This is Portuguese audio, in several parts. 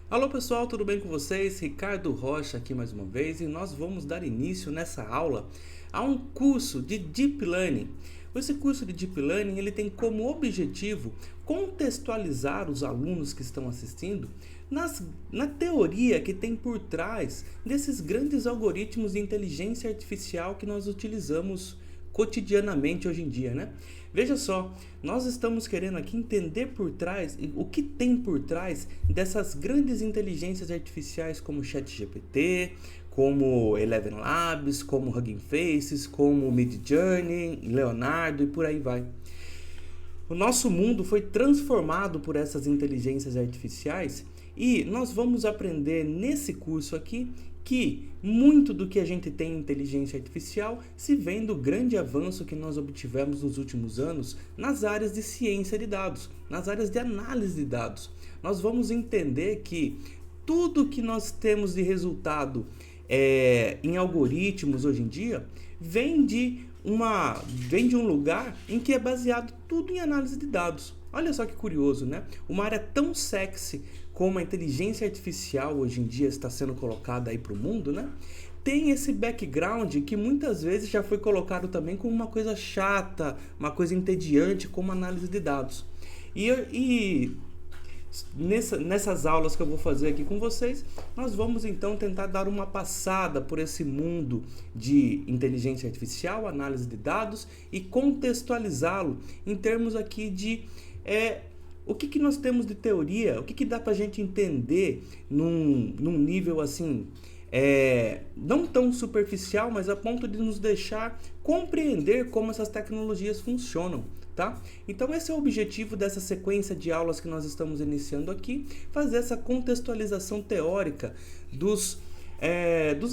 Alô pessoal, tudo bem com vocês? Ricardo Rocha aqui mais uma vez e nós vamos dar início nessa aula a um curso de Deep Learning. Esse curso de Deep Learning ele tem como objetivo contextualizar os alunos que estão assistindo na teoria que tem por trás desses grandes algoritmos de inteligência artificial que nós utilizamos cotidianamente hoje em dia, né? Veja só, nós estamos querendo aqui entender por trás, o que tem por trás dessas grandes inteligências artificiais como ChatGPT, como Eleven Labs, como Hugging Faces, como Midjourney, Leonardo e por aí vai. O nosso mundo foi transformado por essas inteligências artificiais e nós vamos aprender nesse curso aqui que muito do que a gente tem em inteligência artificial se vem do grande avanço que nós obtivemos nos últimos anos nas áreas de ciência de dados, nas áreas de análise de dados. Nós vamos entender que tudo que nós temos de resultado em algoritmos hoje em dia vem de um lugar em que é baseado tudo em análise de dados. Olha só que curioso, né? Uma área tão sexy como a inteligência artificial hoje em dia está sendo colocada aí para o mundo, né? Tem esse background que muitas vezes já foi colocado também como uma coisa chata, uma coisa entediante, como análise de dados. E nessas aulas que eu vou fazer aqui com vocês, nós vamos então tentar dar uma passada por esse mundo de inteligência artificial, análise de dados e contextualizá-lo em termos aqui de o que nós temos de teoria, o que dá para a gente entender num nível assim, não tão superficial, mas a ponto de nos deixar compreender como essas tecnologias funcionam, tá? Então esse é o objetivo dessa sequência de aulas que nós estamos iniciando aqui, fazer essa contextualização teórica dos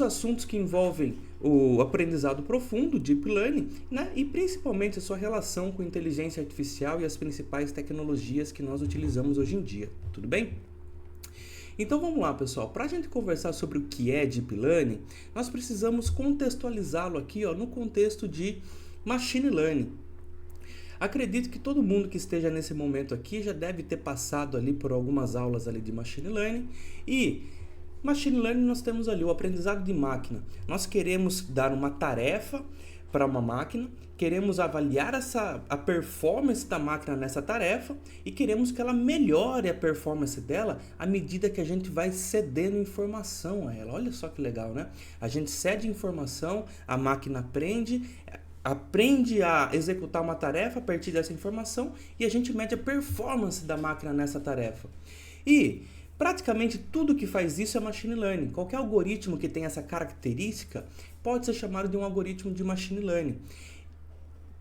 assuntos que envolvem o aprendizado profundo, Deep Learning, né? E principalmente a sua relação com inteligência artificial e as principais tecnologias que nós utilizamos hoje em dia, tudo bem? Então vamos lá, pessoal, para a gente conversar sobre o que é Deep Learning, nós precisamos contextualizá-lo aqui no contexto de Machine Learning. Acredito que todo mundo que esteja nesse momento aqui já deve ter passado ali por algumas aulas ali de Machine Learning e Machine Learning nós temos ali o aprendizado de máquina. Nós queremos dar uma tarefa para uma máquina, queremos avaliar a performance da máquina nessa tarefa e queremos que ela melhore a performance dela à medida que a gente vai cedendo informação a ela. Olha só que legal, né? A gente cede informação, a máquina aprende a executar uma tarefa a partir dessa informação e a gente mede a performance da máquina nessa tarefa. E praticamente tudo que faz isso é Machine Learning. Qualquer algoritmo que tenha essa característica pode ser chamado de um algoritmo de Machine Learning.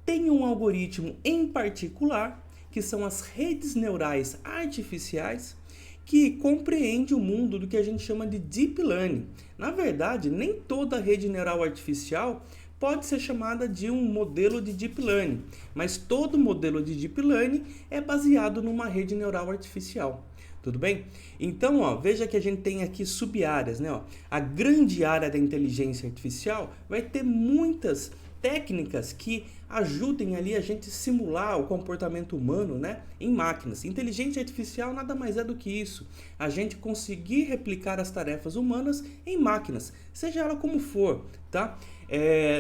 Tem um algoritmo em particular, que são as redes neurais artificiais, que compreende o mundo do que a gente chama de Deep Learning. Na verdade, nem toda rede neural artificial pode ser chamada de um modelo de Deep Learning, mas todo modelo de Deep Learning é baseado numa rede neural artificial. Tudo bem? Então, veja que a gente tem aqui sub-áreas, né? A grande área da inteligência artificial vai ter muitas técnicas que ajudem ali a gente simular o comportamento humano, né, em máquinas. Inteligência artificial nada mais é do que isso. A gente conseguir replicar as tarefas humanas em máquinas, seja ela como for, tá?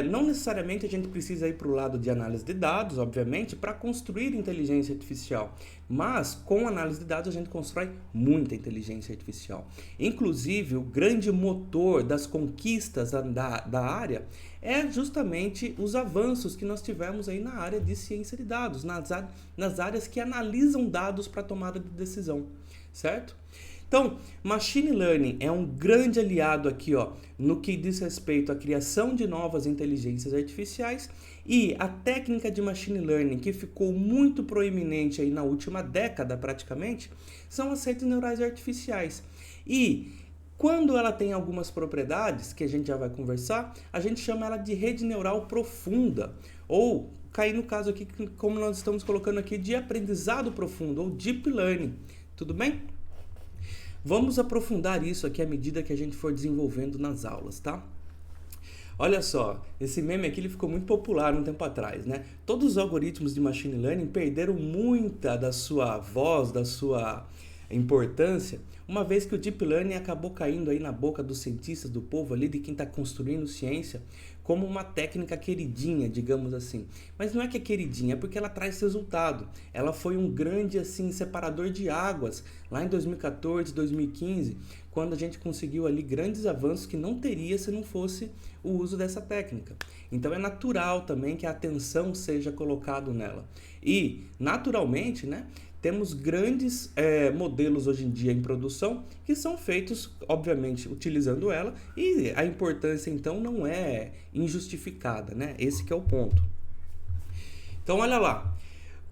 Não necessariamente a gente precisa ir para o lado de análise de dados, obviamente, para construir inteligência artificial. Mas com análise de dados a gente constrói muita inteligência artificial. Inclusive, o grande motor das conquistas da área é justamente os avanços que nós tivemos aí na área de ciência de dados, nas áreas que analisam dados para tomada de decisão, certo? Então, Machine Learning é um grande aliado aqui, no que diz respeito à criação de novas inteligências artificiais e a técnica de Machine Learning que ficou muito proeminente aí na última década praticamente, são as redes neurais artificiais. E quando ela tem algumas propriedades, que a gente já vai conversar, a gente chama ela de rede neural profunda, ou cair no caso aqui, como nós estamos colocando aqui, de aprendizado profundo, ou Deep Learning, tudo bem? Vamos aprofundar isso aqui à medida que a gente for desenvolvendo nas aulas, tá? Olha só, esse meme aqui ele ficou muito popular um tempo atrás, né? Todos os algoritmos de Machine Learning perderam muita da sua voz, da sua importância, uma vez que o Deep Learning acabou caindo aí na boca dos cientistas, do povo ali, de quem está construindo ciência, como uma técnica queridinha, digamos assim. Mas não é que é queridinha, é porque ela traz resultado. Ela foi um grande assim separador de águas lá em 2014, 2015, quando a gente conseguiu ali grandes avanços que não teria se não fosse o uso dessa técnica. Então é natural também que a atenção seja colocada nela. E, naturalmente, né, temos grandes modelos hoje em dia em produção que são feitos, obviamente, utilizando ela, e a importância, então, não é injustificada, né? Esse que é o ponto. Então, olha lá.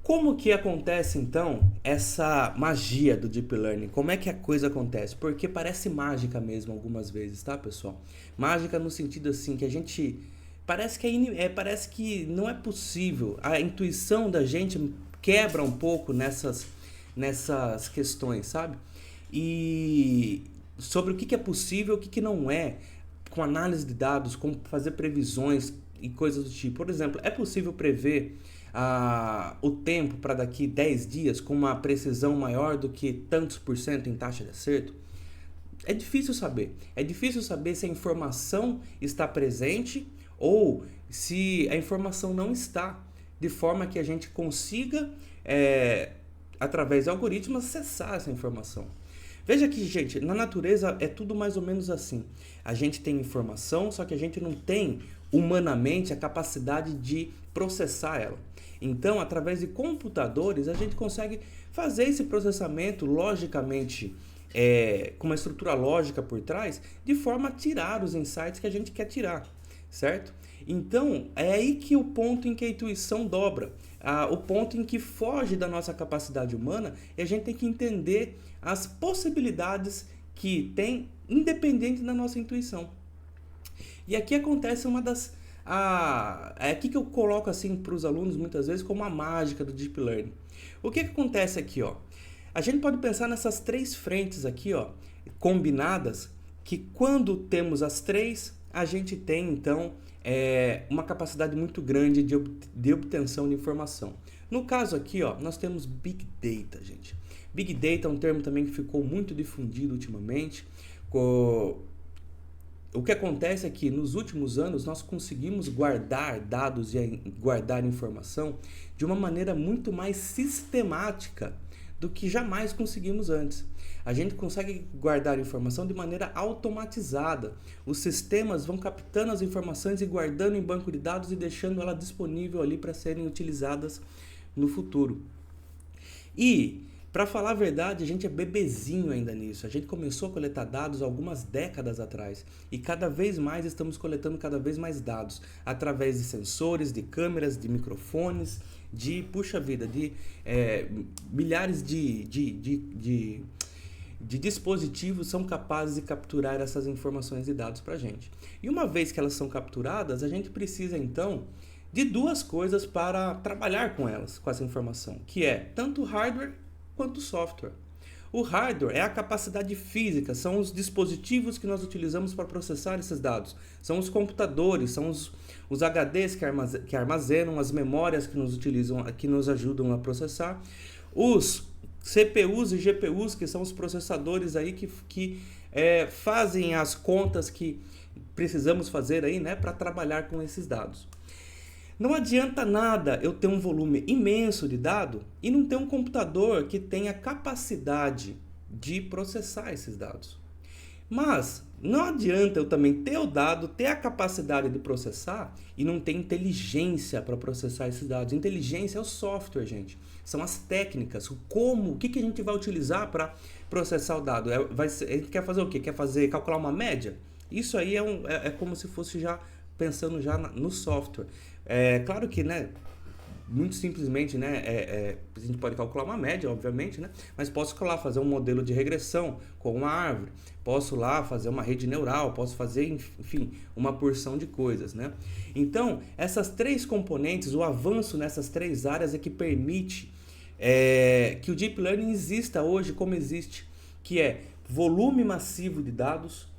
Como que acontece, então, essa magia do Deep Learning? Como é que a coisa acontece? Porque parece mágica mesmo algumas vezes, tá, pessoal? Mágica no sentido, assim, que a gente... Parece que não é possível. A intuição da gente quebra um pouco nessas questões, sabe? E sobre o que é possível e o que não é, com análise de dados, como fazer previsões e coisas do tipo. Por exemplo, é possível prever o tempo para daqui 10 dias com uma precisão maior do que tantos por cento em taxa de acerto? É difícil saber. É difícil saber se a informação está presente ou se a informação não está, de forma que a gente consiga, através de algoritmos, acessar essa informação. Veja que, gente, na natureza é tudo mais ou menos assim. A gente tem informação, só que a gente não tem humanamente a capacidade de processar ela. Então, através de computadores, a gente consegue fazer esse processamento logicamente, com uma estrutura lógica por trás, de forma a tirar os insights que a gente quer tirar, certo? Então, é aí que o ponto em que a intuição dobra, o ponto em que foge da nossa capacidade humana, e a gente tem que entender as possibilidades que tem, independente da nossa intuição. E aqui acontece uma das... é aqui que eu coloco assim para os alunos muitas vezes como a mágica do Deep Learning. O que acontece aqui, ó? A gente pode pensar nessas três frentes aqui, ó, combinadas, que quando temos as três, a gente tem então uma capacidade muito grande de obtenção de informação. No caso aqui, ó, nós temos Big Data, gente. Big Data é um termo também que ficou muito difundido ultimamente. O que acontece é que nos últimos anos nós conseguimos guardar dados e guardar informação de uma maneira muito mais sistemática do que jamais conseguimos antes. A gente consegue guardar informação de maneira automatizada. Os sistemas vão captando as informações e guardando em banco de dados e deixando ela disponível ali para serem utilizadas no futuro. E, para falar a verdade, a gente é bebezinho ainda nisso. A gente começou a coletar dados algumas décadas atrás e cada vez mais estamos coletando cada vez mais dados através de sensores, de câmeras, de microfones, de milhares de dispositivos são capazes de capturar essas informações e dados para a gente. E uma vez que elas são capturadas, a gente precisa então de duas coisas para trabalhar com elas, com essa informação, que é tanto hardware quanto software. O hardware é a capacidade física, são os dispositivos que nós utilizamos para processar esses dados. São os computadores, são os HDs que armazenam, as memórias que nos ajudam a processar. Os CPUs e GPUs, que são os processadores aí que fazem as contas que precisamos fazer aí, né, para trabalhar com esses dados. Não adianta nada eu ter um volume imenso de dado e não ter um computador que tenha capacidade de processar esses dados. Mas não adianta eu também ter o dado, ter a capacidade de processar e não ter inteligência para processar esses dados. Inteligência é o software, gente. São as técnicas, o que a gente vai utilizar para processar o dado. A gente quer fazer o quê? Calcular uma média? Isso aí é como se fosse já pensando já no software. Claro que, né, muito simplesmente, né, a gente pode calcular uma média, obviamente, né, mas posso lá fazer um modelo de regressão com uma árvore, posso lá fazer uma rede neural, posso fazer, enfim, uma porção de coisas, né. Então, essas três componentes, o avanço nessas três áreas é que permite que o Deep Learning exista hoje como existe, que é volume massivo de dados,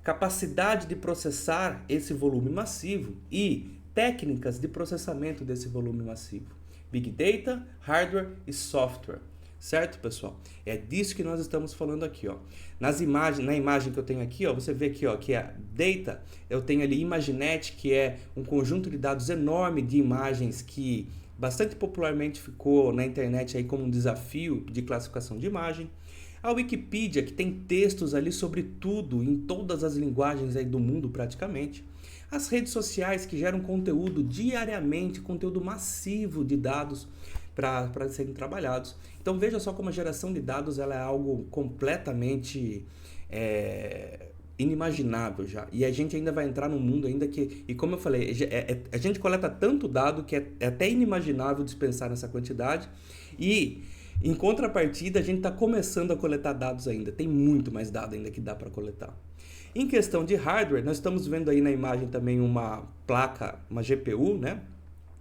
capacidade de processar esse volume massivo e técnicas de processamento desse volume massivo. Big Data, Hardware e Software. Certo, pessoal? É disso que nós estamos falando aqui, ó. Na imagem que eu tenho aqui, ó, você vê aqui, ó, que é Data, eu tenho ali Imaginet, que é um conjunto de dados enorme de imagens que bastante popularmente ficou na internet aí como um desafio de classificação de imagem. A Wikipedia, que tem textos ali sobre tudo, em todas as linguagens aí do mundo praticamente. As redes sociais, que geram conteúdo diariamente, conteúdo massivo de dados para serem trabalhados. Então veja só como a geração de dados ela é algo completamente inimaginável já. E a gente ainda vai entrar num mundo ainda que, e como eu falei, a gente coleta tanto dado que é até inimaginável dispensar nessa quantidade. E em contrapartida, a gente está começando a coletar dados ainda. Tem muito mais dado ainda que dá para coletar. Em questão de hardware, nós estamos vendo aí na imagem também uma placa, uma GPU, né?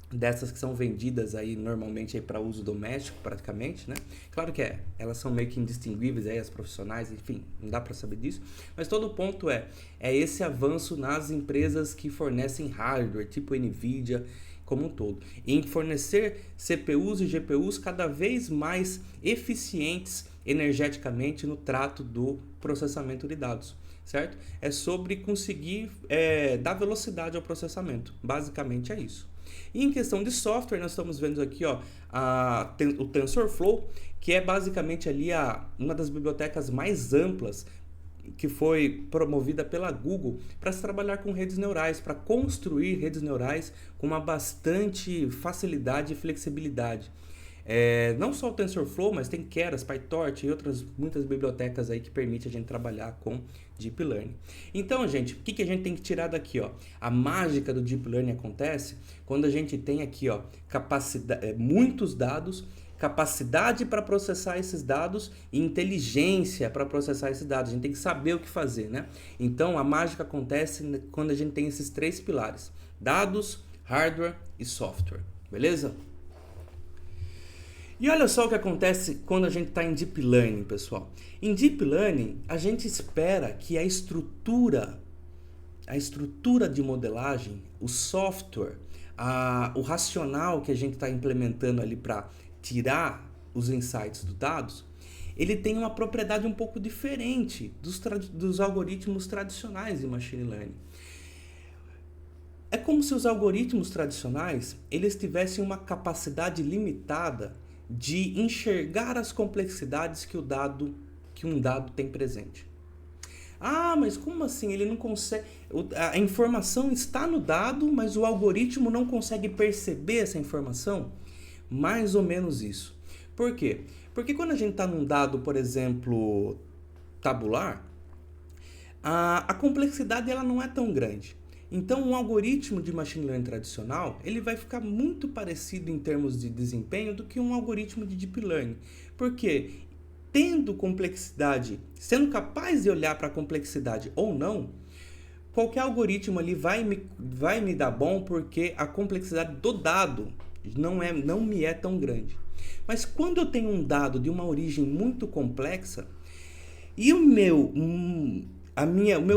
Dessas que são vendidas aí normalmente para uso doméstico praticamente, né? Claro que elas são meio que indistinguíveis aí, as profissionais, enfim, não dá para saber disso. Mas todo o ponto é esse avanço nas empresas que fornecem hardware, tipo Nvidia, como um todo, em fornecer CPUs e GPUs cada vez mais eficientes energeticamente no trato do processamento de dados, certo? É sobre conseguir dar velocidade ao processamento, basicamente é isso. E em questão de software, nós estamos vendo aqui ó, o TensorFlow, que é basicamente ali uma das bibliotecas mais amplas que foi promovida pela Google para se trabalhar com redes neurais, para construir redes neurais com uma bastante facilidade e flexibilidade. Não só o TensorFlow, mas tem Keras, PyTorch e outras muitas bibliotecas aí que permitem a gente trabalhar com Deep Learning. Então, gente, o que a gente tem que tirar daqui? Ó? A mágica do Deep Learning acontece quando a gente tem aqui ó, muitos dados, capacidade para processar esses dados e inteligência para processar esses dados. A gente tem que saber o que fazer, né? Então, a mágica acontece quando a gente tem esses três pilares: dados, hardware e software. Beleza? E olha só o que acontece quando a gente está em Deep Learning, pessoal. Em Deep Learning, a gente espera que a estrutura de modelagem, o software, o racional que a gente está implementando ali para tirar os insights dos dados, ele tem uma propriedade um pouco diferente dos algoritmos tradicionais de Machine Learning. É como se os algoritmos tradicionais eles tivessem uma capacidade limitada de enxergar as complexidades que um dado tem presente. Ah, mas como assim? Ele não consegue. A informação está no dado, mas o algoritmo não consegue perceber essa informação? Mais ou menos isso. Por quê? Porque quando a gente está num dado, por exemplo, tabular, a complexidade ela não é tão grande. Então, um algoritmo de machine learning tradicional, ele vai ficar muito parecido em termos de desempenho do que um algoritmo de deep learning. Por quê? Tendo complexidade, sendo capaz de olhar para a complexidade ou não, qualquer algoritmo ali vai me dar bom porque a complexidade do dado não me é tão grande. Mas quando eu tenho um dado de uma origem muito complexa e o meu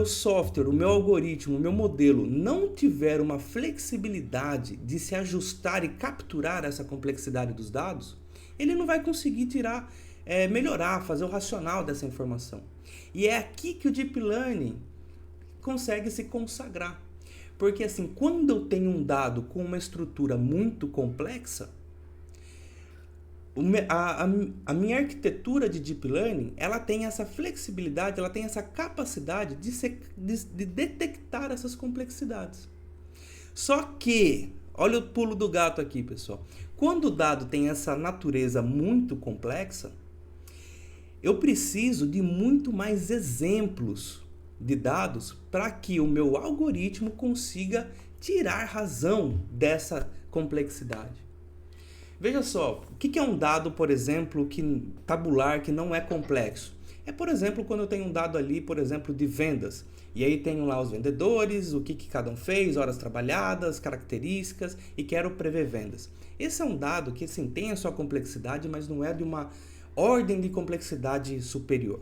software, o meu algoritmo, o meu modelo não tiver uma flexibilidade de se ajustar e capturar essa complexidade dos dados, ele não vai conseguir melhorar, fazer o racional dessa informação. E é aqui que o Deep Learning consegue se consagrar. Porque assim, quando eu tenho um dado com uma estrutura muito complexa, a minha arquitetura de Deep Learning, ela tem essa flexibilidade, ela tem essa capacidade de detectar essas complexidades. Só que, olha o pulo do gato aqui, pessoal. Quando o dado tem essa natureza muito complexa, eu preciso de muito mais exemplos de dados para que o meu algoritmo consiga tirar razão dessa complexidade. Veja só, o que é um dado, por exemplo, tabular, que não é complexo? É, por exemplo, quando eu tenho um dado ali, por exemplo, de vendas. E aí tenho lá os vendedores, o que cada um fez, horas trabalhadas, características, e quero prever vendas. Esse é um dado que sim, tem a sua complexidade, mas não é de uma ordem de complexidade superior.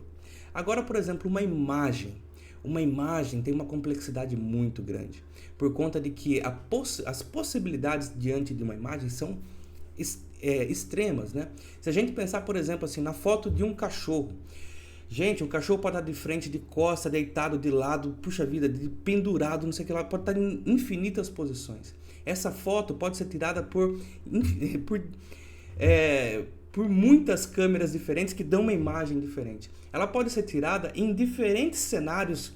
Agora, por exemplo, uma imagem. Uma imagem tem uma complexidade muito grande, por conta de que as possibilidades diante de uma imagem são extremas, né? Se a gente pensar, por exemplo, assim, na foto de um cachorro. Gente, um cachorro pode estar de frente, de costa, deitado, de lado, puxa vida, de pendurado, não sei o que lá, pode estar em infinitas posições. Essa foto pode ser tirada por, por muitas câmeras diferentes que dão uma imagem diferente. Ela pode ser tirada em diferentes cenários,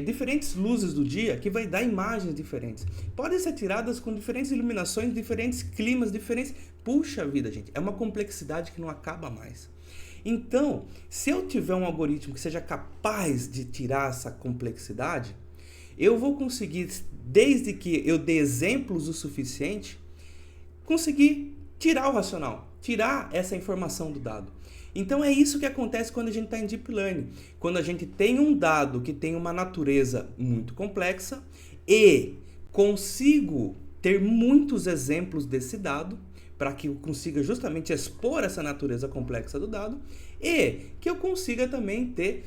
diferentes luzes do dia, que vai dar imagens diferentes. Podem ser tiradas com diferentes iluminações, diferentes climas, diferentes... Puxa vida, gente, é uma complexidade que não acaba mais. Então, se eu tiver um algoritmo que seja capaz de tirar essa complexidade, eu vou conseguir, desde que eu dê exemplos o suficiente, conseguir tirar o racional, tirar essa informação do dado. Então é isso que acontece quando a gente está em Deep Learning. Quando a gente tem um dado que tem uma natureza muito complexa e consigo ter muitos exemplos desse dado, para que eu consiga justamente expor essa natureza complexa do dado e que eu consiga também ter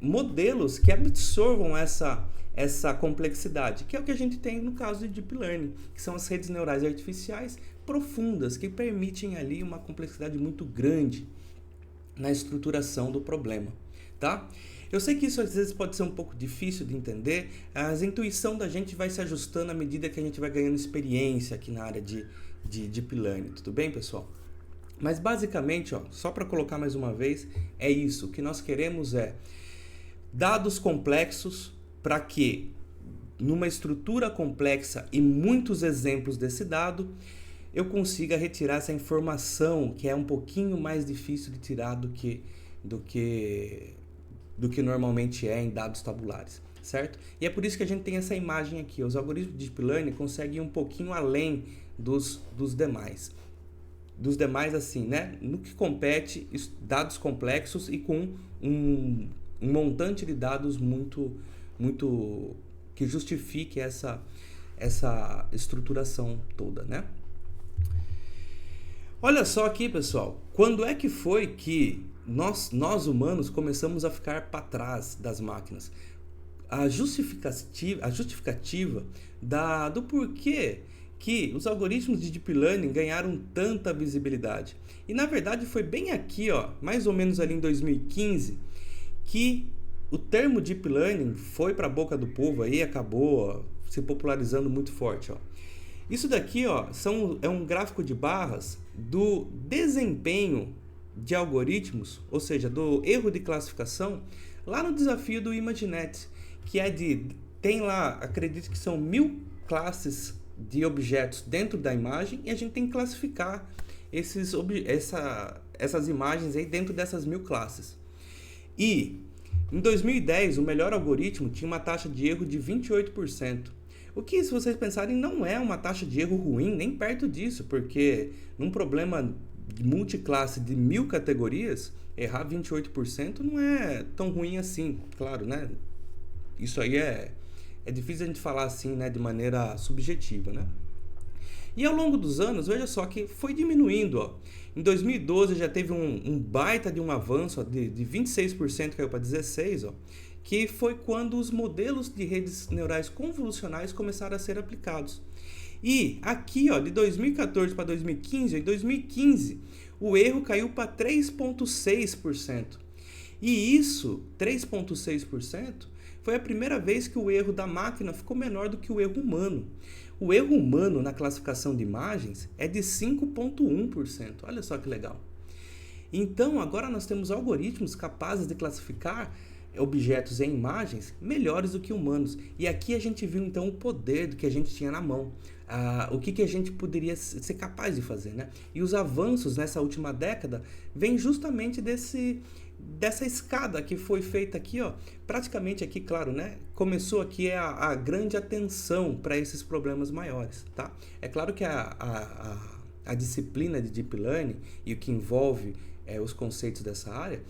modelos que absorvam essa complexidade, que é o que a gente tem no caso de Deep Learning, que são as redes neurais artificiais profundas, que permitem ali uma complexidade muito grande na estruturação do problema, tá? Eu sei que isso às vezes pode ser um pouco difícil de entender, a intuição da gente vai se ajustando à medida que a gente vai ganhando experiência aqui na área de Deep Learning, tudo bem, pessoal? Mas basicamente, só para colocar mais uma vez, é isso. O que nós queremos é dados complexos para que, numa estrutura complexa e muitos exemplos desse dado, eu consiga retirar essa informação que é um pouquinho mais difícil de tirar do que normalmente é em dados tabulares, certo? E é por isso que a gente tem essa imagem aqui. Os algoritmos de Deep Learning conseguem ir um pouquinho além dos demais. Dos demais, assim, né? No que compete dados complexos e com um montante de dados muito que justifique essa estruturação toda, né? Olha só aqui, pessoal, quando é que foi que nós humanos começamos a ficar para trás das máquinas? A justificativa do porquê que os algoritmos de Deep Learning ganharam tanta visibilidade. E na verdade foi bem aqui, mais ou menos ali em 2015, que o termo Deep Learning foi para a boca do povo aí, acabou se popularizando muito forte. Isso daqui é um gráfico de barras do desempenho de algoritmos, ou seja, do erro de classificação, lá no desafio do ImageNet, que tem lá, acredito que são 1000 classes de objetos dentro da imagem e a gente tem que classificar essas imagens aí dentro dessas 1000 classes. E em 2010 o melhor algoritmo tinha uma taxa de erro de 28%. O que, se vocês pensarem, não é uma taxa de erro ruim, nem perto disso, porque num problema de multiclasse de 1000 categorias, errar 28% não é tão ruim assim, claro, né? Isso aí é difícil a gente falar assim, né, de maneira subjetiva, né? E ao longo dos anos, veja só que foi diminuindo, Em 2012 já teve um baita de um avanço, de 26% caiu para 16%, que foi quando os modelos de redes neurais convolucionais começaram a ser aplicados. E aqui, de 2014 para 2015, em 2015, o erro caiu para 3,6%. E isso, 3,6%, foi a primeira vez que o erro da máquina ficou menor do que o erro humano. O erro humano na classificação de imagens é de 5,1%. Olha só que legal. Então, agora nós temos algoritmos capazes de classificar objetos em imagens melhores do que humanos. E aqui a gente viu então o poder do que a gente tinha na mão. O que a gente poderia ser capaz de fazer, né? E os avanços nessa última década vêm justamente dessa escada que foi feita aqui, praticamente aqui, claro, né? Começou aqui a grande atenção para esses problemas maiores, tá? É claro que a disciplina de Deep Learning e o que envolve os conceitos dessa área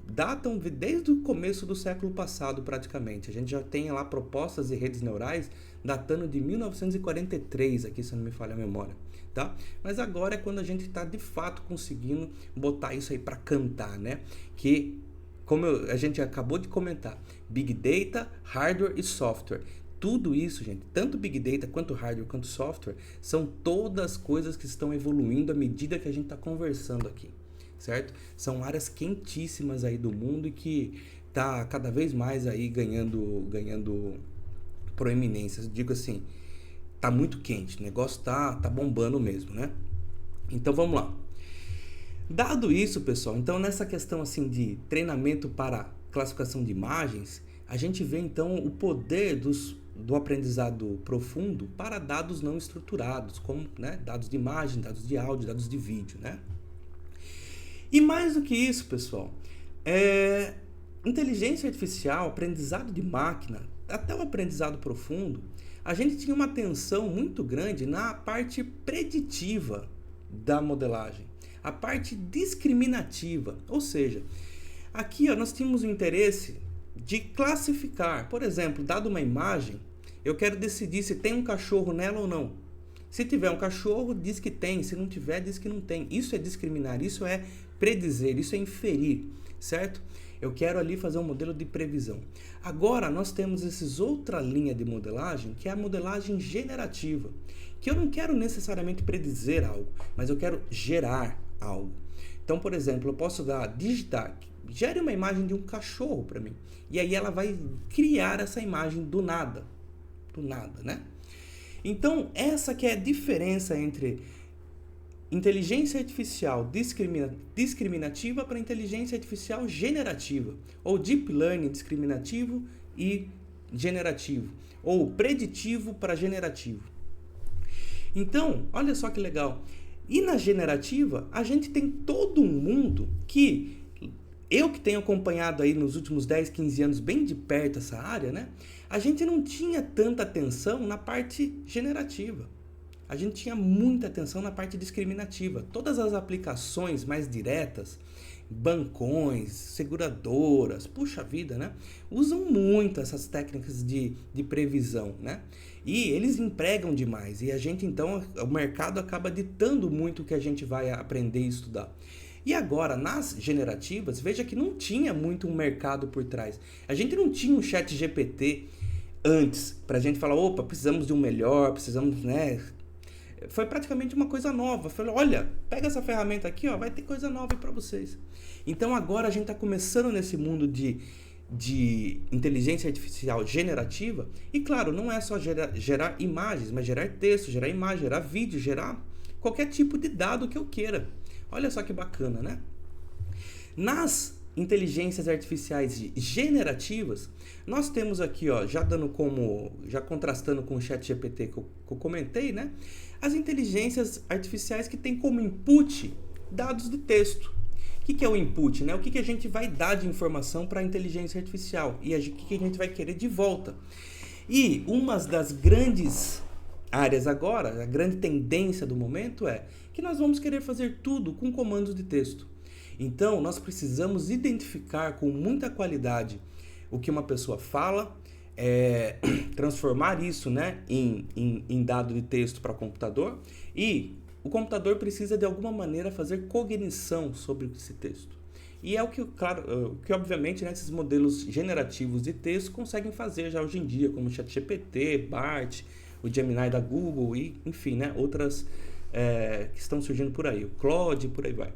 datam desde o começo do século passado, praticamente. A gente já tem lá propostas de redes neurais datando de 1943, aqui se não me falha a memória, tá? Mas agora é quando a gente está de fato conseguindo botar isso aí para cantar, né? Que, como a gente acabou de comentar, Big Data, Hardware e Software. tudo isso, gente, tanto Big Data, quanto hardware, quanto software, são todas coisas que estão evoluindo à medida que a gente está conversando aqui, certo? São áreas quentíssimas aí do mundo e que tá cada vez mais aí ganhando proeminência. Eu digo assim, tá muito quente, o negócio tá bombando mesmo, né? Então vamos lá. Dado isso, pessoal, então nessa questão assim de treinamento para classificação de imagens, a gente vê então o poder do aprendizado profundo para dados não estruturados, como, né, dados de imagem, dados de áudio, dados de vídeo, né? E mais do que isso, pessoal, inteligência artificial, aprendizado de máquina, até o aprendizado profundo, a gente tinha uma atenção muito grande na parte preditiva da modelagem, a parte discriminativa, ou seja, aqui ó, nós tínhamos o interesse de classificar, por exemplo, dado uma imagem, eu quero decidir se tem um cachorro nela ou não. Se tiver um cachorro, diz que tem, se não tiver, diz que não tem. Isso é discriminar, isso é predizer, isso é inferir, certo? Eu quero ali fazer um modelo de previsão. Agora, nós temos essa outra linha de modelagem, que é a modelagem generativa, que eu não quero necessariamente predizer algo, mas eu quero gerar algo. Então, por exemplo, eu posso digitar, gere uma imagem de um cachorro para mim, e aí ela vai criar essa imagem do nada, né? Então, essa que é a diferença entre inteligência artificial discriminativa para inteligência artificial generativa, ou deep learning discriminativo e generativo, ou preditivo para generativo. Então, olha só que legal. E na generativa, a gente tem todo um mundo que eu que tenho acompanhado aí nos últimos 10, 15 anos bem de perto essa área, né? A gente não tinha tanta atenção na parte generativa. A gente tinha muita atenção na parte discriminativa. Todas as aplicações mais diretas, bancões, seguradoras, puxa vida, né? Usam muito essas técnicas de previsão, né? E eles empregam demais. E a gente, então, o mercado acaba ditando muito o que a gente vai aprender e estudar. E agora, nas generativas, veja que não tinha muito um mercado por trás. A gente não tinha um chat GPT antes, pra gente falar, opa, precisamos de um melhor, precisamos, né? Foi praticamente uma coisa nova. Falei, olha, pega essa ferramenta aqui, ó, vai ter coisa nova aí pra vocês. Então agora a gente tá começando nesse mundo de inteligência artificial generativa. E claro, não é só gerar imagens, mas gerar texto, gerar imagem, gerar vídeo, gerar qualquer tipo de dado que eu queira. Olha só que bacana, né? Nas inteligências artificiais generativas, nós temos aqui, ó, já contrastando com o ChatGPT que eu comentei, né? As inteligências artificiais que têm como input dados de texto. O que é o input, né? O que a gente vai dar de informação para a inteligência artificial e o que a gente vai querer de volta. E uma das grandes áreas agora, a grande tendência do momento é que nós vamos querer fazer tudo com comandos de texto. Então, nós precisamos identificar com muita qualidade o que uma pessoa fala, transformar isso, né, em dado de texto para computador, e o computador precisa de alguma maneira fazer cognição sobre esse texto. E é o que, claro, que obviamente, né, esses modelos generativos de texto conseguem fazer já hoje em dia, como o ChatGPT, BART, o Gemini da Google e, enfim, né, outras que estão surgindo por aí, o Claude e por aí vai.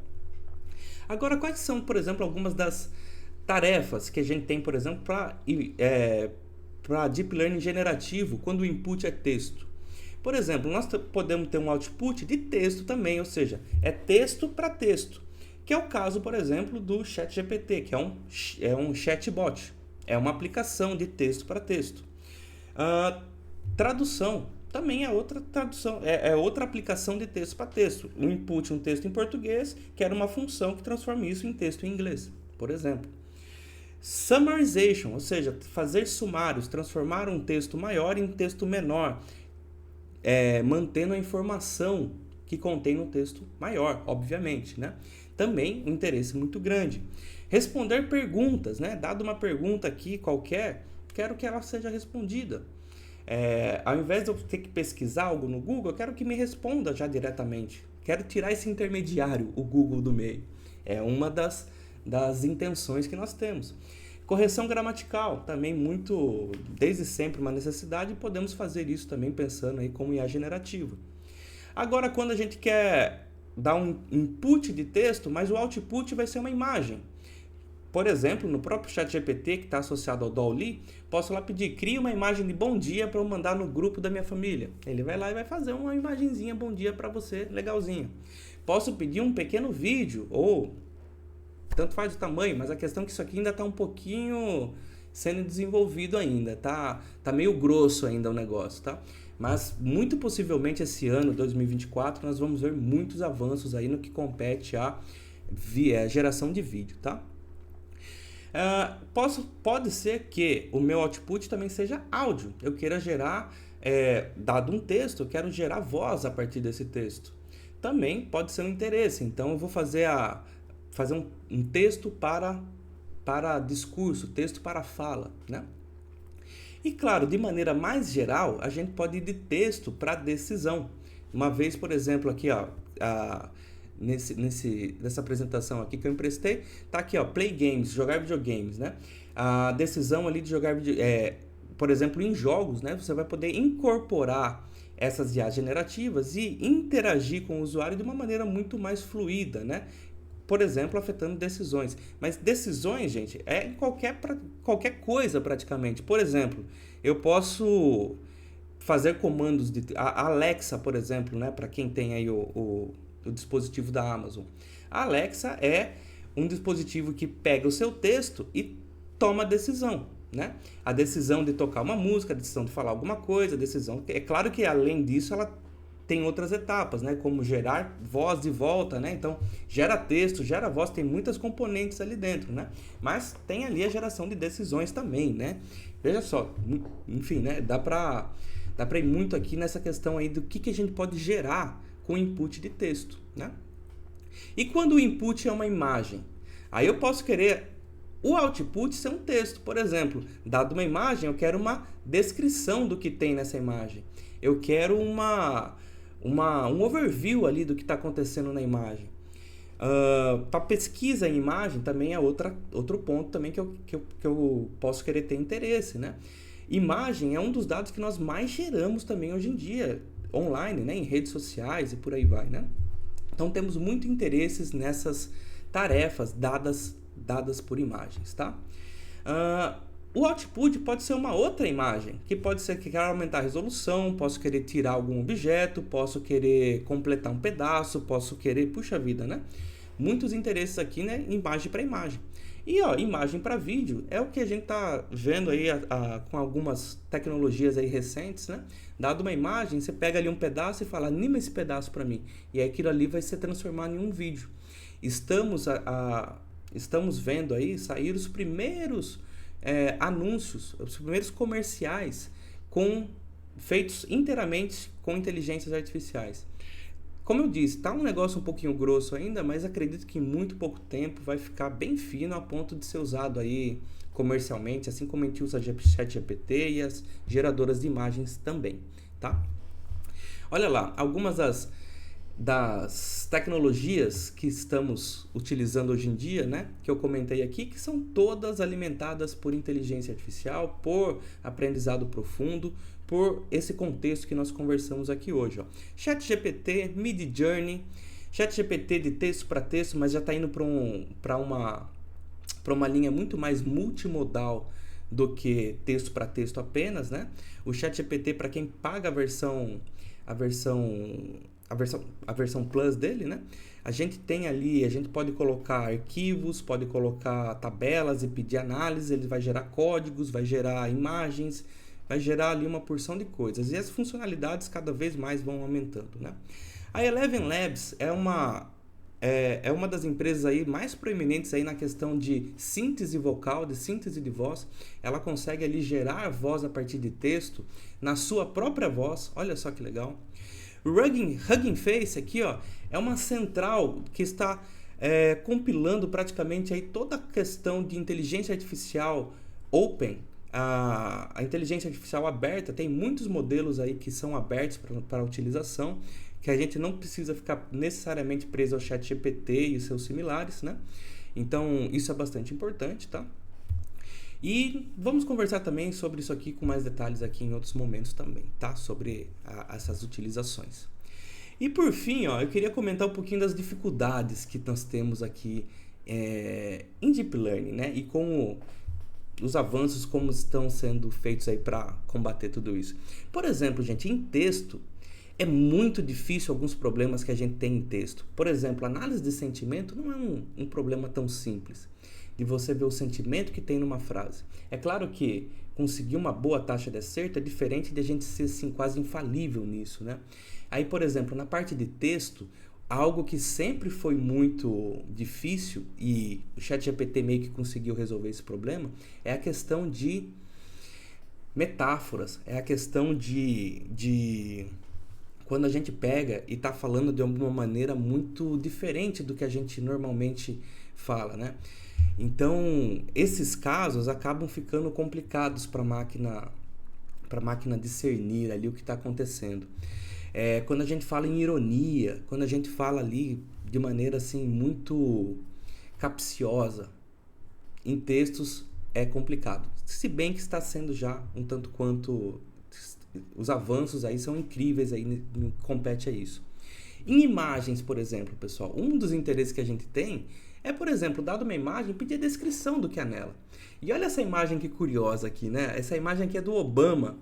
Agora, quais são, por exemplo, algumas das tarefas que a gente tem, por exemplo, para Deep Learning generativo, quando o input é texto? Por exemplo, nós podemos ter um output de texto também, ou seja, é texto para texto, que é o caso, por exemplo, do ChatGPT, que é um chatbot, é uma aplicação de texto para texto. Tradução também é outra tradução, é outra aplicação de texto para texto. Um input, um texto em português, que era uma função que transforma isso em texto em inglês, por exemplo. Summarization, ou seja, fazer sumários, transformar um texto maior em um texto menor, mantendo a informação que contém no texto maior, obviamente, né? Também um interesse muito grande. Responder perguntas, né? Dado uma pergunta aqui qualquer, quero que ela seja respondida. Ao invés de eu ter que pesquisar algo no Google, eu quero que me responda já diretamente. Quero tirar esse intermediário, o Google do meio. É uma das intenções que nós temos. Correção gramatical, também muito, desde sempre uma necessidade, e podemos fazer isso também pensando aí como IA generativa. Agora, quando a gente quer dar um input de texto, mas o output vai ser uma imagem. Por exemplo, no próprio ChatGPT, que está associado ao DALL-E, posso lá pedir, cria uma imagem de bom dia para eu mandar no grupo da minha família. Ele vai lá e vai fazer uma imagenzinha bom dia para você, legalzinha. Posso pedir um pequeno vídeo, ou tanto faz o tamanho, mas a questão é que isso aqui ainda está um pouquinho sendo desenvolvido ainda, tá meio grosso ainda o negócio, tá? Mas muito possivelmente esse ano, 2024, nós vamos ver muitos avanços aí no que compete a geração de vídeo, tá? Pode ser que o meu output também seja áudio. Eu queira gerar, dado um texto, eu quero gerar voz a partir desse texto. Também pode ser um interesse. Então eu vou fazer um texto para discurso, texto para fala, né? E claro, de maneira mais geral, a gente pode ir de texto para decisão. Uma vez, por exemplo, aqui, ó, nessa apresentação aqui que eu emprestei, tá aqui, ó, play games, jogar videogames, né? A decisão ali de jogar por exemplo, em jogos, né? Você vai poder incorporar essas IAs generativas e interagir com o usuário de uma maneira muito mais fluida, né? Por exemplo, afetando decisões. Mas decisões, gente, é em qualquer coisa praticamente. Por exemplo, eu posso fazer comandos a Alexa, por exemplo, né? Para quem tem aí o dispositivo da Amazon. A Alexa é um dispositivo que pega o seu texto e toma a decisão, né? A decisão de tocar uma música, a decisão de falar alguma coisa, a decisão... É claro que além disso ela tem outras etapas, né? Como gerar voz de volta, né? Então, gera texto, gera voz, tem muitas componentes ali dentro, né? Mas tem ali a geração de decisões também, né? Veja só, enfim, né? Dá pra ir muito aqui nessa questão aí do que a gente pode gerar com input de texto, né? E quando o input é uma imagem? Aí eu posso querer o output ser um texto. Por exemplo, dado uma imagem, eu quero uma descrição do que tem nessa imagem. Eu quero um overview ali do que está acontecendo na imagem. Para pesquisa em imagem também é outro ponto também que eu posso querer ter interesse, né? Imagem é um dos dados que nós mais geramos também hoje em dia, online, né? Em redes sociais e por aí vai, né? Então temos muito interesses nessas tarefas dadas por imagens, tá? O output pode ser uma outra imagem, que pode ser que quero aumentar a resolução, posso querer tirar algum objeto, posso querer completar um pedaço, posso querer... Puxa vida, né? Muitos interesses aqui, né? Imagem para imagem. E, ó, imagem para vídeo é o que a gente tá vendo aí com algumas tecnologias aí recentes, né? Dado uma imagem, você pega ali um pedaço e fala, anima esse pedaço para mim. E aí aquilo ali vai ser transformado em um vídeo. Estamos vendo aí sair os primeiros anúncios, os primeiros comerciais feitos inteiramente com inteligências artificiais. Como eu disse, tá um negócio um pouquinho grosso ainda, mas acredito que em muito pouco tempo vai ficar bem fino a ponto de ser usado aí comercialmente, assim como a gente usa ChatGPT e as geradoras de imagens também, tá? Olha lá, algumas das tecnologias que estamos utilizando hoje em dia, né, que eu comentei aqui, que são todas alimentadas por inteligência artificial, por aprendizado profundo, por esse contexto que nós conversamos aqui hoje, ó. ChatGPT, Midjourney, ChatGPT de texto para texto, mas já está indo para uma linha muito mais multimodal do que texto para texto apenas, né? O ChatGPT, para quem paga a versão Plus dele, né? A gente tem ali, a gente pode colocar arquivos, pode colocar tabelas e pedir análise, ele vai gerar códigos, vai gerar imagens, vai gerar ali uma porção de coisas. E as funcionalidades cada vez mais vão aumentando, né? A Eleven Labs é uma das empresas aí mais proeminentes aí na questão de síntese vocal, de síntese de voz. Ela consegue ali gerar voz a partir de texto na sua própria voz. Olha só que legal. Hugging Face aqui, ó, é uma central que está compilando praticamente aí toda a questão de inteligência artificial open, a inteligência artificial aberta. Tem muitos modelos aí que são abertos para utilização, que a gente não precisa ficar necessariamente preso ao ChatGPT e seus similares, né? Então, isso é bastante importante, tá? E vamos conversar também sobre isso aqui com mais detalhes aqui em outros momentos também, tá? Sobre essas utilizações. E por fim, ó, eu queria comentar um pouquinho das dificuldades que nós temos aqui em Deep Learning, né? E como os avanços como estão sendo feitos aí para combater tudo isso. Por exemplo, gente, em texto, é muito difícil alguns problemas que a gente tem em texto. Por exemplo, análise de sentimento não é um problema tão simples de você ver o sentimento que tem numa frase. É claro que conseguir uma boa taxa de acerto é diferente de a gente ser assim, quase infalível nisso, né? Aí, por exemplo, na parte de texto, algo que sempre foi muito difícil e o ChatGPT meio que conseguiu resolver esse problema é a questão de metáforas, é a questão de quando a gente pega e está falando de alguma maneira muito diferente do que a gente normalmente fala, né? Então, esses casos acabam ficando complicados para a máquina discernir ali o que está acontecendo. Quando a gente fala em ironia, quando a gente fala ali de maneira assim muito capciosa, em textos é complicado. Se bem que está sendo já um tanto quanto... Os avanços aí são incríveis, aí compete a isso. Em imagens, por exemplo, pessoal, um dos interesses que a gente tem é, por exemplo, dado uma imagem, pedir a descrição do que há nela. E olha essa imagem que curiosa aqui, né? Essa imagem aqui é do Obama,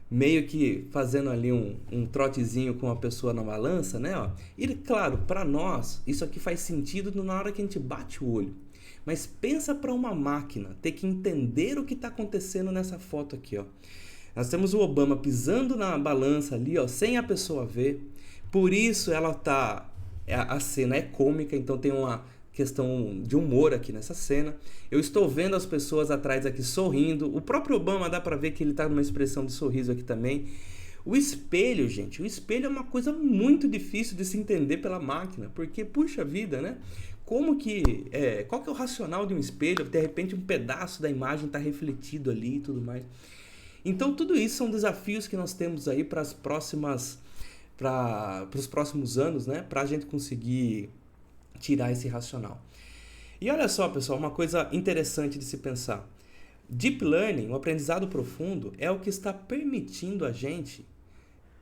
meio que fazendo ali um trotezinho com a pessoa na balança, né? Ó. E claro, para nós, isso aqui faz sentido na hora que a gente bate o olho. Mas pensa para uma máquina ter que entender o que está acontecendo nessa foto aqui, ó. Nós temos o Obama pisando na balança ali, ó, sem a pessoa ver. Por isso a cena é cômica, então tem uma questão de humor aqui nessa cena. Eu estou vendo as pessoas atrás aqui sorrindo. O próprio Obama dá para ver que ele está numa expressão de sorriso aqui também. O espelho, gente, o espelho é uma coisa muito difícil de se entender pela máquina, porque, puxa vida, né? Qual que é o racional de um espelho? De repente um pedaço da imagem está refletido ali e tudo mais. Então, tudo isso são desafios que nós temos aí para os próximos anos, né? Para a gente conseguir tirar esse racional. E olha só, pessoal, uma coisa interessante de se pensar. Deep Learning, o aprendizado profundo, é o que está permitindo a gente,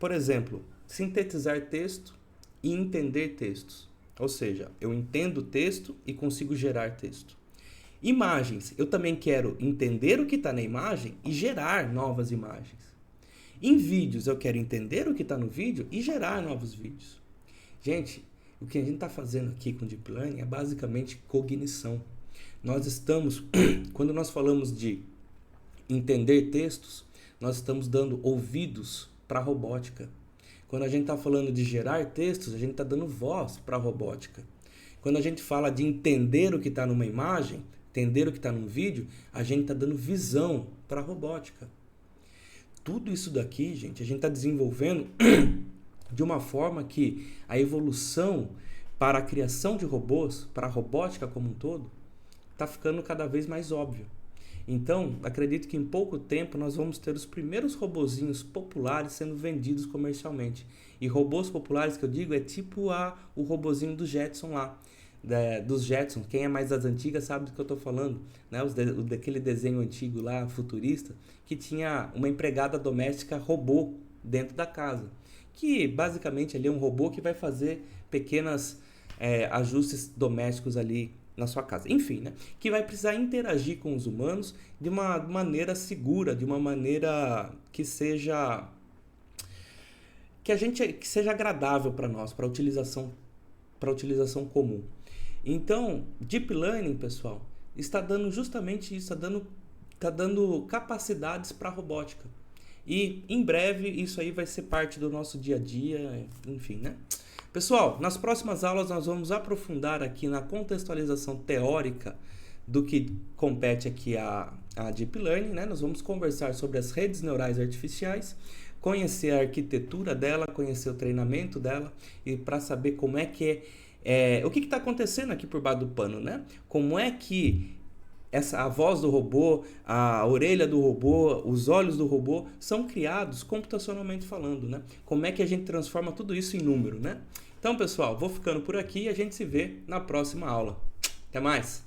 por exemplo, sintetizar texto e entender textos. Ou seja, eu entendo o texto e consigo gerar texto. Imagens, eu também quero entender o que está na imagem e gerar novas imagens. Em vídeos, eu quero entender o que está no vídeo e gerar novos vídeos. Gente, o que a gente está fazendo aqui com Deep Learning é basicamente cognição. Nós estamos, quando nós falamos de entender textos, nós estamos dando ouvidos para a robótica. Quando a gente está falando de gerar textos, a gente está dando voz para a robótica. Quando a gente fala de entender o que está numa imagem, entender o que está num vídeo, a gente está dando visão para a robótica. Tudo isso daqui, gente, a gente está desenvolvendo de uma forma que a evolução para a criação de robôs, para a robótica como um todo, está ficando cada vez mais óbvio. Então, acredito que em pouco tempo nós vamos ter os primeiros robozinhos populares sendo vendidos comercialmente. E robôs populares que eu digo é tipo o robozinho do Jetson lá. Dos Jetsons, quem é mais das antigas sabe do que eu estou falando, né? Daquele desenho antigo lá, futurista, que tinha uma empregada doméstica robô dentro da casa, que basicamente ali é um robô que vai fazer pequenos ajustes domésticos ali na sua casa, enfim, né? Que vai precisar interagir com os humanos de uma maneira segura, de uma maneira que seja agradável para nós, para utilização comum. Então, Deep Learning, pessoal, está dando justamente isso, está dando capacidades para a robótica. E, em breve, isso aí vai ser parte do nosso dia a dia, enfim, né? Pessoal, nas próximas aulas nós vamos aprofundar aqui na contextualização teórica do que compete aqui a Deep Learning, né? Nós vamos conversar sobre as redes neurais artificiais, conhecer a arquitetura dela, conhecer o treinamento dela e para saber como é que o que está acontecendo aqui por baixo do pano, né? Como é que a voz do robô, a orelha do robô, os olhos do robô são criados computacionalmente falando, né? Como é que a gente transforma tudo isso em número, né? Então, pessoal, vou ficando por aqui e a gente se vê na próxima aula. Até mais!